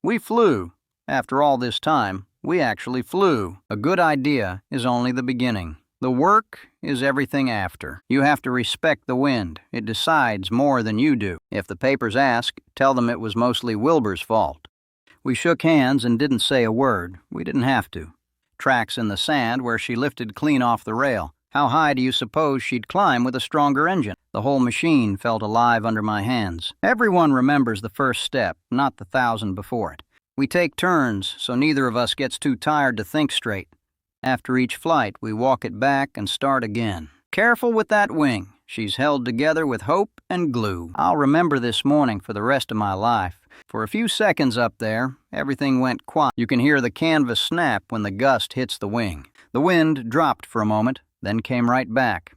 We flew. After all this time, we actually flew. A good idea is only the beginning. The work is everything after. You have to respect the wind. It decides more than you do. If the papers ask, tell them it was mostly Wilbur's fault. We shook hands and didn't say a word. We didn't have to. Tracks in the sand where she lifted clean off the rail. How high do you suppose she'd climb with a stronger engine? The whole machine felt alive under my hands. Everyone remembers the first step, not the 1,000 before it. We take turns, so neither of us gets too tired to think straight. After each flight, we walk it back and start again. Careful with that wing. She's held together with hope and glue. I'll remember this morning for the rest of my life. For a few seconds up there, everything went quiet. You can hear the canvas snap when the gust hits the wing. The wind dropped for a moment, then came right back.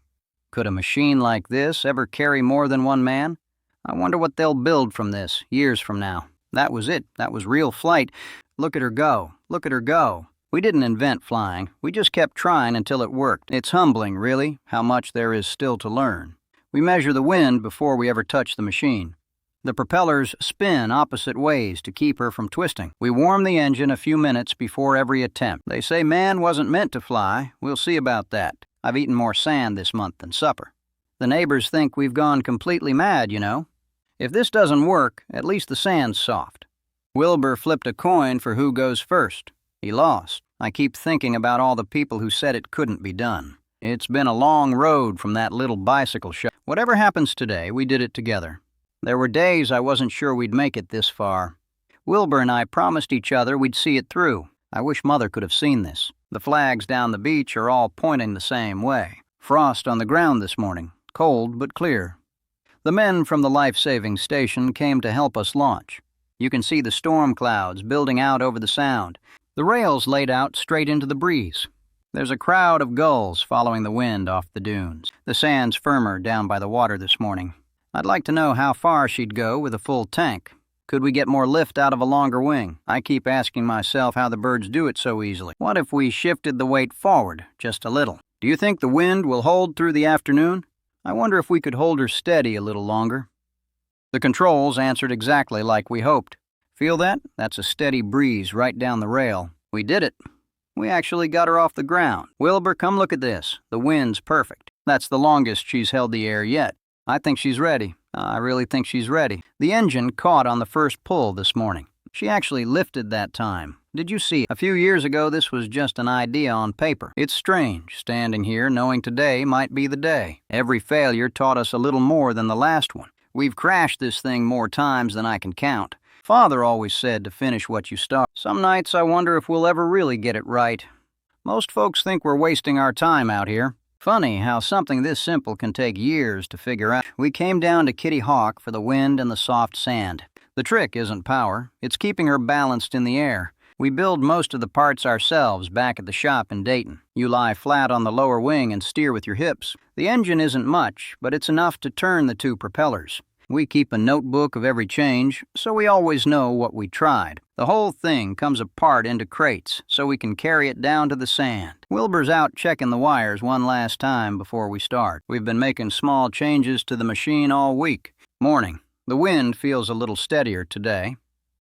Could a machine like this ever carry more than one man? I wonder what they'll build from this, years from now. That was it. That was real flight. Look at her go. Look at her go. We didn't invent flying. We just kept trying until it worked. It's humbling, really, how much there is still to learn. We measure the wind before we ever touch the machine. The propellers spin opposite ways to keep her from twisting. We warm the engine a few minutes before every attempt. They say man wasn't meant to fly. We'll see about that. I've eaten more sand this month than supper. The neighbors think we've gone completely mad, you know. If this doesn't work, at least the sand's soft. Wilbur flipped a coin for who goes first. He lost. I keep thinking about all the people who said it couldn't be done. It's been a long road from that little bicycle show. Whatever happens today, we did it together. There were days I wasn't sure we'd make it this far. Wilbur and I promised each other we'd see it through. I wish Mother could have seen this. The flags down the beach are all pointing the same way. Frost on the ground this morning. Cold but clear. The men from the life-saving station came to help us launch. You can see the storm clouds building out over the sound. The rails laid out straight into the breeze. There's a crowd of gulls following the wind off the dunes. The sand's firmer down by the water this morning. I'd like to know how far she'd go with a full tank. Could we get more lift out of a longer wing? I keep asking myself how the birds do it so easily. What if we shifted the weight forward just a little? Do you think the wind will hold through the afternoon? I wonder if we could hold her steady a little longer. The controls answered exactly like we hoped. Feel that? That's a steady breeze right down the rail. We did it. We actually got her off the ground. Wilbur, come look at this. The wind's perfect. That's the longest she's held the air yet. I think she's ready. I really think she's ready. The engine caught on the first pull this morning. She actually lifted that time. Did you see? A few years ago, this was just an idea on paper. It's strange, standing here knowing today might be the day. Every failure taught us a little more than the last one. We've crashed this thing more times than I can count. Father always said to finish what you start. Some nights I wonder if we'll ever really get it right. Most folks think we're wasting our time out here. Funny how something this simple can take years to figure out. We came down to Kitty Hawk for the wind and the soft sand. The trick isn't power, it's keeping her balanced in the air. We build most of the parts ourselves back at the shop in Dayton. You lie flat on the lower wing and steer with your hips. The engine isn't much, but it's enough to turn the two propellers. We keep a notebook of every change, so we always know what we tried. The whole thing comes apart into crates, so we can carry it down to the sand. Wilbur's out checking the wires one last time before we start. We've been making small changes to the machine all week. Morning. The wind feels a little steadier today.